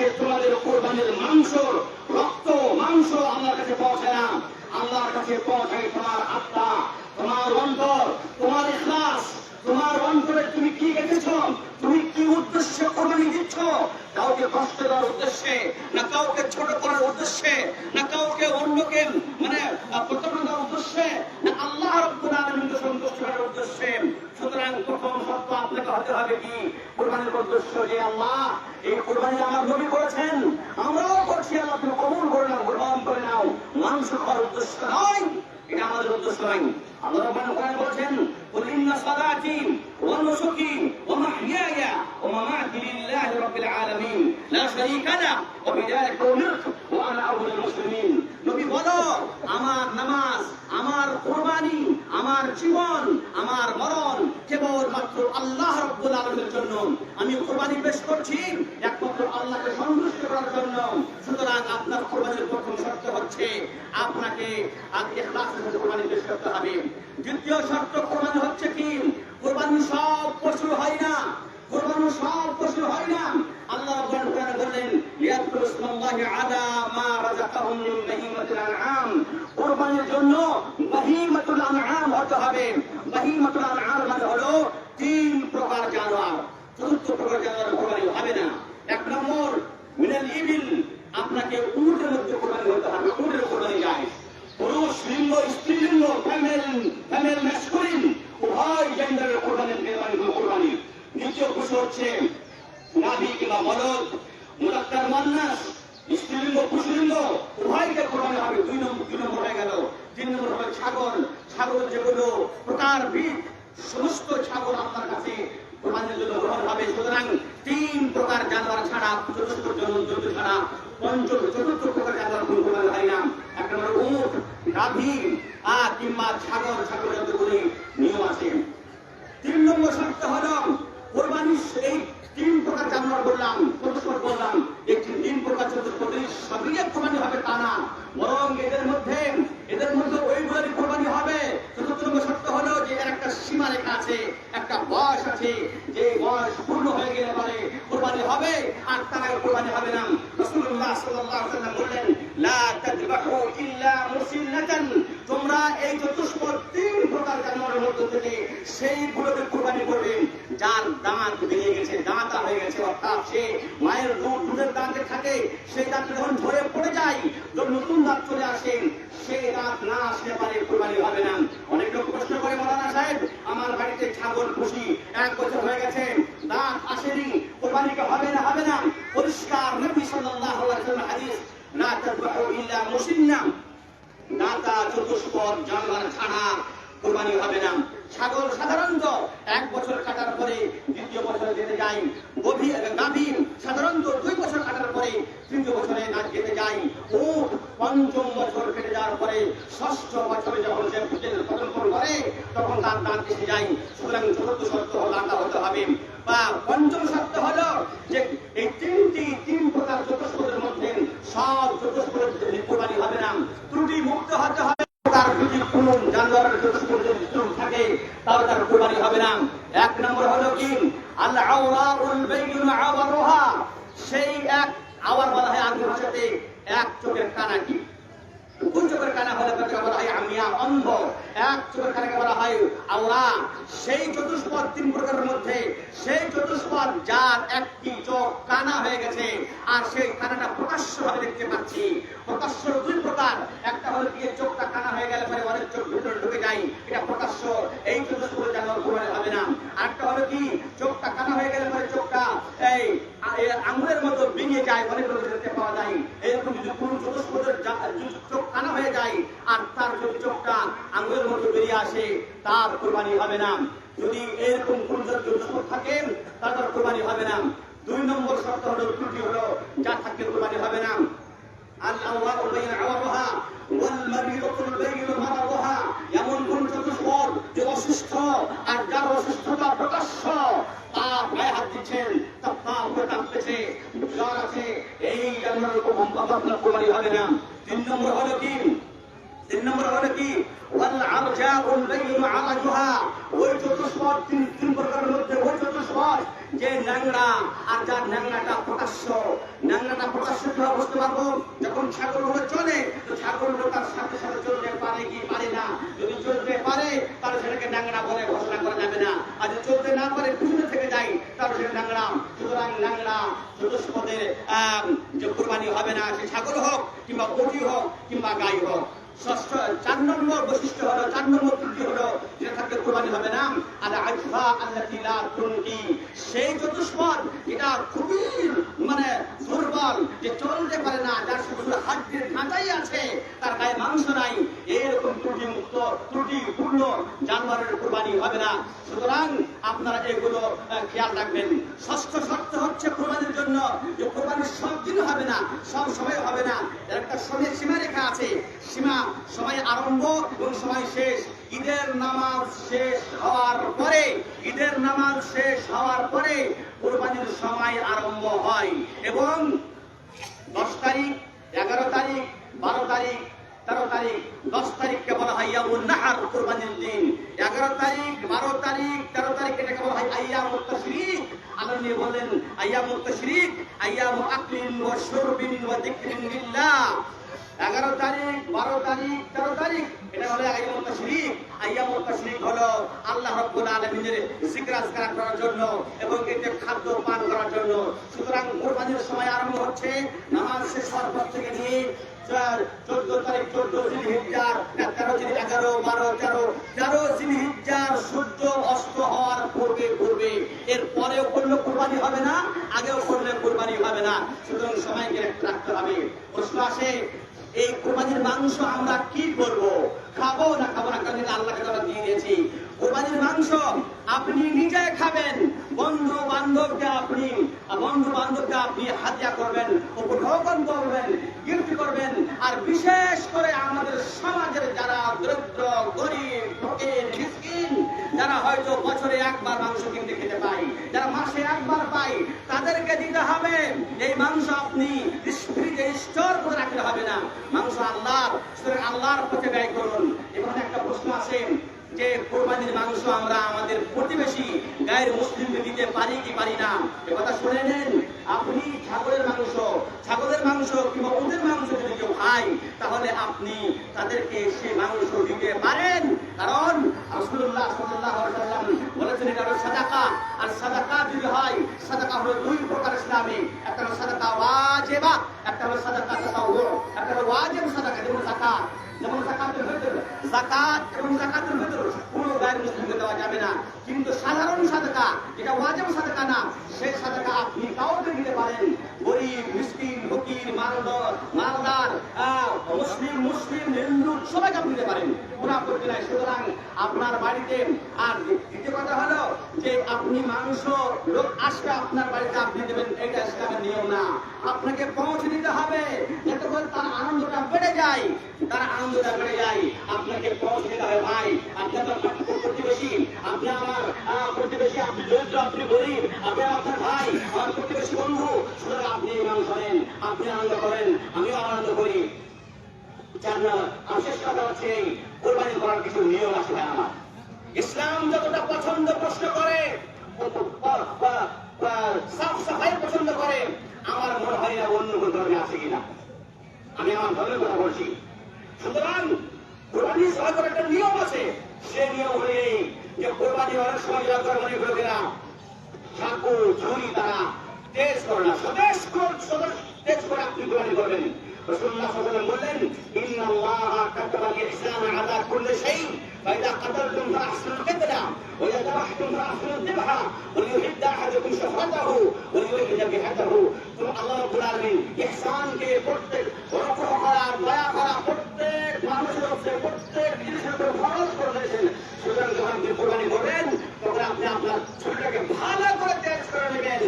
কাছে তোমাদের কোরবানির মাংস, রক্ত মাংস আল্লাহর কাছে পৌঁছায় না। আল্লাহর কাছে পৌঁছায় তোমার আত্মা, তোমার অন্তর, তোমার ইখলাস। তোমার অন্তরে তুমি কি রেখেছ, তুমি কি উদ্দেশ্যে কোরবানি দিচ্ছ? কাউকে কষ্ট দেওয়ার উদ্দেশ্যে, না কাউকে ছোট করার উদ্দেশ্যে, না কাউকে অন্যকে প্রতারণা দেওয়ার উদ্দেশ্যে, না আল্লাহ রাব্বুল আলামিনকে সন্তুষ্ট করার উদ্দেশ্যে। সুতরাং প্রথম শর্ত আপনাকে হতে হবে কি, কোরবানির উদ্দেশ্য যে আল্লাহ এই কোরবানি আমার নবী করেছেন, আমরাও করছি, আল্লাহ তুমি কবুল করে নাও, গ্রহণ করে নাও। মাংস খাওয়ার উদ্দেশ্য নয়, এটা আমাদের উদ্দেশ্য নয়। আল্লাহ রাব্বুল আলামিন বলেছেন, কুল ইন্না সালাতি ওয়া নুসুকি ওয়া মাহইয়ায়া ওয়া মামাতি লিল্লাহি রাব্বিল আলামিন লা শারীকা লাহু ওয়া বিযালিকা উমিরতু ওয়া আনা আউয়ালুল মুসলিমিন। নবী বলো, আমার নামাজ, আমার কুরবানি, আমার জীবন, আমার মরণ কেবলমাত্র আল্লাহ রাব্বুল আলামিনের জন্য। আমি কুরবানি পেশ করছি একমাত্র আল্লাহকে সন্তুষ্ট করার জন্য। সুতরাং আপনার কুরবানির প্রথম শর্ত হচ্ছে আপনাকে ইখলাসের সাথে কুরবানি পেশ করতে হবে। দ্বিতীয় শর্ত কুরবানি হচ্ছে কি, কুরবানি সব পশু হয় না, কুরবানি সব পশু হয় না। আল্লাহ রাব্বুল আলামিন বলেন, ইয়াকুলু ইসমাল্লাহি আলা মা রাযাকাহুম মিন বাহিমাতিল আনআম। কুরবানির জন্য বাহিমাতুল আনআম হতে হবে। বাহিমাতুল আনআম মানে হলো তিন প্রকার জানোয়ার। চতুর্থ প্রকার জানোয়ার কুরবানি হবে না। এক নম্বর মিনাল ইবিল, আপনাকে উটের মধ্যে কুরবানি হতে হবে। উটের কুরবানি যায় পুরুষ লিঙ্গ, স্ত্রী লিঙ্গ, ফিমেল ম্যাসকুলিন উভয় জেন্ডারের কুরবানি। দ্বিতীয় পশু হচ্ছে নাভি কিংবা বলদ, মুযাক্কার মুআন্নাস, স্ত্রীলিঙ্গ পুরুষলিঙ্গ উভয়কে কুরবানি হবে। দুই নম্বর হয়ে গেল। তিন নম্বর হলো ছাগল। ছাগল যেগুলো প্রকারভেদ, সমস্ত ছাগল আপনার কাছে কুরবানির জন্য গ্রহণ হবে। সুতরাং তিন প্রকার জানোয়ার ছাড়া, চতুর্থ জন্তু ছাড়া চতুর্থ প্রকার জানোয়ার কুরবানি হয় না। এক নম্বর উট, গাভী কিংবা ছাগল, ছাগলের যতগুলি নিয়ম আছে। তিন নম্বর শর্ত হলো কোরবানি এই তিন প্রকার জানোয়ার বললাম, চতুষ্পদ বললাম, এই তিন প্রকার চতুষ্পদ সবই কোরবানি হবে তা না, বরং এদের মধ্যে ওইগুলোরই কোরবানি হবে। চতুর্থ নম্বর শর্ত হলো যে এর একটা সীমা রেখা আছে, একটা বয়স আছে, যে বয়স পূর্ণ হয়ে গেলে পরে কোরবানি হবে, আর তার আগে কোরবানি হবে না। রাসূলুল্লাহ সাল্লাল্লাহু আলাইহি ওয়াসাল্লাম বললেন, লা তাযবাহু ইল্লা মুসিন্নাতান, তোমরা এই চতুষ্পদ তিন প্রকার জানোয়ারের মধ্যে থেকে সেইগুলোকে কোরবানি করবে যার দাঁত ভেঙে গেছে, দাঁতা হয়ে গেছে, অর্থাৎ সে মায়ের দুধের দাঁতে থাকে, সেই দাঁত যখন ঝরে পড়ে যায়, যখন নতুন দাঁত চলে আসে, সেই দাঁত না আসলে পারে কোরবানি হবে না। অনেক লোক প্রশ্ন করে, মাওলানা সাহেব আমার বাড়িতে ছাগল পুষি, 1 বছর হয়ে গেছে, দাঁত আসেনি, কোরবানি কি হবে না? হবে না। পরিষ্কার নবী সাল্লাল্লাহু আলাইহি ওয়াসাল্লাম হাদিস, লা তাযবাহু ইল্লা মুসিন্না, দাঁতা চতুষ্পদ জানোয়ার ছাড়া কোরবানি হবে না। ছাগল সাধারণত 1 বছর কাটার পরে দ্বিতীয় বছরে যেতে যায়, গাভী সাধারণত 2 বছর কাটার পরে তৃতীয় বছরে নাচ যেতে যায়, উট 5ম বছর কেটে যাওয়ার পরে 6ষ্ঠ বছরে যখন সে প্রজনন করে তখন তার দাঁত এসে যায়। সুতরাং চতুর্থ শর্ত হলো দাঁতা হতে হবে, বা পঞ্চম শর্ত হলো যে এই তিন প্রকার চতুষ্পদের মধ্যে সব চতুষ্পদের কোরবানি হবে না, ত্রুটি মুক্ত হতে হবে। তার যদি কোন জানোয়ারের চতুষ্পদ যদি থাকে তাহলে তার কোরবানি হবে না। 1 নম্বর হলো কি, আল আওরাউল বাইয়ুন আওয়ারুহা, সেই এক আওয়ার বলা হয় আরবি ভাষাতে এক চোখের কানাটি। দুই চোখের কানা হলে তাকে বলা হয় আমিয়া, অন্ধ। এক চোখের কানাকে বলা হয় আওরা। সেই চতুষ্পদ 3 প্রকারের মধ্যে সেই চতুষ্পদ যার একটি চোখ কানা হয়ে গেছে আর সেই কানাটা প্রকাশ্যভাবে দেখতে পাচ্ছি। প্রকাশ্য 2 প্রকার, একটা হলো কি চোখটা কানা হয়ে গেলে পরে অনেক চোখ ভিতরে ঢুকে যায়, এটা প্রকাশ্য, এই চতুষ্পদ জানোয়ার কোরবানি হবে না। আরেকটা হলো কি চোখটা কানা হয়ে গেলে পরে চোখটা এই আঙুলের মতো ভেঙে যায়, অনেক লোক দেখতে পাওয়া যায়। এরকম যদি কোন চতুষ্পদের চোখ কানা হয়ে যায় আর তার যদি চোখটা আঙুলের মতো বেরিয়ে আসে তার কোরবানি হবে না। যদি এরকম কোন চতুষ্পদ থাকে তার কোরবানি হবে না। 2 নম্বর শর্ত হলো ত্রুটি হলো যা থাকলে কোরবানি হবে না। আল আওরাউ বাইনা আওরাহা ওয়াল মারিদাতুল বাইনা মারাদহা, এমন কোন চতুষ্পদ যে অসুস্থ আর যার অসুস্থতা প্রকাশ্য, তার গায়ে হাত দিচ্ছেন, তার পা উপরে টানতেছে, জ্বর আছে, এই জানোয়ারের আপনার কোরবানি হবে না। 3 নম্বর হলো কি ওয়াল আরজাউল বাইনা আলাজুহা, ওই চতুষ্পদ 3 প্রকারের মধ্যে ওই চতুষ্পদ যে ন্যাংরা আর যার ন্যাংরাটা প্রকাশ্য। ন্যাংরাটা প্রকাশ্য কিভাবে বুঝতে পারবো? যখন ছাগলগুলো চলে, তো ছাগলগুলো তার সাথে সাথে চলতে পারে কি পারে না? যদি চলতে পারে তাহলে সেটাকে ন্যাংরা বলে ঘোষণা করা যাবে না, আর যদি চলতে না পারে পিছনে থেকে যায় তাহলে সেটা ন্যাংরা। সুতরাং ন্যাংরা চতুষ্পদের যে কোরবানি হবে না, সে ছাগল হোক কিংবা গরু হোক কিংবা গাই হোক। ষষ্ঠ 4 নম্বর বৈশিষ্ট্য হলো, 4 নম্বর ত্রুটি হলো, যেটা থাকলে কোরবানি হবে না, আর আজফা আল্লাতি লা তুনকি, সেই চতুষ্পদ এটা খুবই মানে দুর্বল, যে চলতে পারে না, যার শুধু হাড্ডির ঢাঁচাই আছে, তার গায়ে মাংস নাই, এরকম ত্রুটি মুক্ত ত্রুটিপূর্ণ জানোয়ারের কোরবানি হবে না। সুতরাং আপনারা এগুলো খেয়াল রাখবেন। ষষ্ঠ শর্ত হচ্ছে কোরবানির জন্য যে কোরবানি সব দিন হবে না, সব সময় হবে না, এর একটা সময় সীমারেখা আছে। সীমা সময় আরম্ভ এবং সময় শেষ। ঈদের নামাজ শেষ হওয়ার পরে, ঈদের নামাজ শেষ হওয়ার পরে কোরবানির সময় আরম্ভ হয় এবং 10 তারিখ, 11 তারিখ, 12 তারিখ, 13 তারিখ, 10 তারিখকে বলা হয় ইয়ামুন নাহর, কোরবানির দিন। 11 তারিখ, 12 তারিখ, 13 তারিখ এটাকে বলা হয় আইয়ামুত তাশরিক। আল্লাহ নিয়ে বলেন আইয়ামুত তাশরিক আইয়ামু আকলিন ওয়া শুরবিন ওয়া যিকরিন লিল্লাহ। 11 তারিখ, 12 তারিখ, 13 তারিখ এটা হলো আইয়ামুত তাশরিক। আইয়ামুত তাশরিক হলো আল্লাহ রাব্বুল আলামিনের জিকির আজকার করার জন্য এবং এতে খাদ্য পান করার জন্য। সুতরাং কোরবানির সময় আরম্ভ হচ্ছে নামাজ শেষ হওয়ার পর থেকে নিয়ে 14 তারিখ, 14 জিলহিজ্জার, 13 জিল 11, 12, 13 জিলহিজ্জার সূর্য অস্ত হওয়ার পূর্বে। এর পরেও করলে কোরবানি হবে না, আগেও করলে কোরবানি হবে না। সুতরাং সময়কে রাখতে হবে। প্রশ্ন আসে, এই কোরবানির মাংস আমরা কি করব? খাবো না খাবো না? কারণ আল্লাহকে আমরা দিয়ে দিয়েছি। কোরবানির মাংস আপনি নিজে খাবেন, বন্ধু বান্ধবকে আপনি হাদিয়া করবেন, উপঢৌকন করবেন, গিফট করবেন। আর বিশেষ করে আমাদের সমাজের যারা দরিদ্র, গরিব, ফকির, মিসকিন, যারা হয়তো বছরে একবার মাংস কিনতে খেতে পায়, যারা মাসে একবার পায়, তাদেরকে দিতে হবে। এই মাংস আপনি ফ্রিজে স্টোর করে রাখতে হবে না, মাংস আল্লাহর পথে ব্যয় করুন। এখানে একটা প্রশ্ন আছে যে কোরবানির মাংস আমরা আমাদের প্রতিবেশী গায়ের মুসলিমকে দিতে পারি কি পারি না? এ কথা শুনে নেন। আপনি ছাগলের মাংস কিংবা উটের মাংস যদি কেউ খায়, তাহলে আপনি তাদেরকে সেই মাংস দিতে পারেন। কারণ রাসূলুল্লাহ সাল্লাল্লাহু আলাইহি ওয়াসাল্লাম বলেছেন এটা হলো সাদাকা। আর সাদাকা যদি হয়, সাদাকা হলো 2 প্রকার ইসলামে। একটা হলো সাদাকা ওয়াজিবা, একটা হলো সাদাকা তাতাওয়ু। একটা হলো ওয়াজিব সাদাকা, যেমন যাকাত, যেমন যাকাতুল ফিতর। যাকাত এবং যাকাতুল ফিতর পুরো গায়ের মুসলিমকে দেওয়া যাবে না। কিন্তু সাধারণ সাদাকা, যেটা ওয়াজিব সাদাকা না, সেই সাদাকা আপনি কাউকে দিতে পারেন। গরিব, মিসকিন, ফকির, মালদার, মুসলিম, হিন্দু সবাইকে আপনি দিতে পারেন, কোনো আপত্তি নাই। সুতরাং আপনার বাড়িতে, আর দ্বিতীয় কথা হলো যে আপনি মাংস লোক আসবে আপনার বাড়িতে, আপনি দেবেন, এটা ইসলামের নিয়ম না। আপনাকে পৌঁছে দিতে হবে, যাতে করে তার আনন্দটা বেড়ে যায়, আপনাকে পৌঁছে দিতে হবে। ভাই, আপনি আপনার প্রতিবেশী, আপনি আমার প্রতিবেশী, আপনি দরিদ্র, আপনি গরিব, আপনি আপনার ভাই, আমার প্রতিবেশী বন্ধু। সুতরাং আপনি মাংস নেন, আপনি আনন্দ করেন, আমিও আনন্দ করি। শেষ কথা হচ্ছে, কোরবানি করার কিছু নিয়ম আছে। আমার ইসলাম যতটা পছন্দ প্রশ্ন করে, সাফ সাফাই পছন্দ করে, আমার মনে হয় না অন্য কোন ধর্মে আছে কিনা। আমি আমার ধর্মের কথা বলছি। সুতরাং কোরবানি সরকার একটা নিয়ম আছে, সেই নিয়ম হলে যে কোরবানি অনেক সময় মনে করে না চাকু ছুরি তারা তেজ করে না, স্বদেশ তেজ করে আপনি কোরবানি করবেন। রাসূলুল্লাহ সাল্লাল্লাহু আলাইহি ওয়াসাল্লাম বললেন, ইন্নাল্লাহা কাতাবাল ইহসানা আলা কুল্লি শাইইন ফাইদা কাতালতুম ফাহসিনুল কিতলা ওয়া ইযা যাবাহতুম ফাহসিনুদ যিবহা ওয়া লিইউহিদ্দা আহাদুকুম শাফরাতাহু ওয়া লিইউহিদ্দা বিহাতাহু। তো আল্লাহ রাব্বুল আলামিন ইহসানকে প্রত্যেক রকম করা, দয়া করা প্রত্যেক মানুষের উপরে, প্রত্যেক জিনিসের উপরে ফরজ করে দিয়েছেন। সুতরাং যখন আপনি কোরবানি করবেন, তখন আপনি আপনার ছুরিটাকে ভালো করে তেজ করে নেবেন।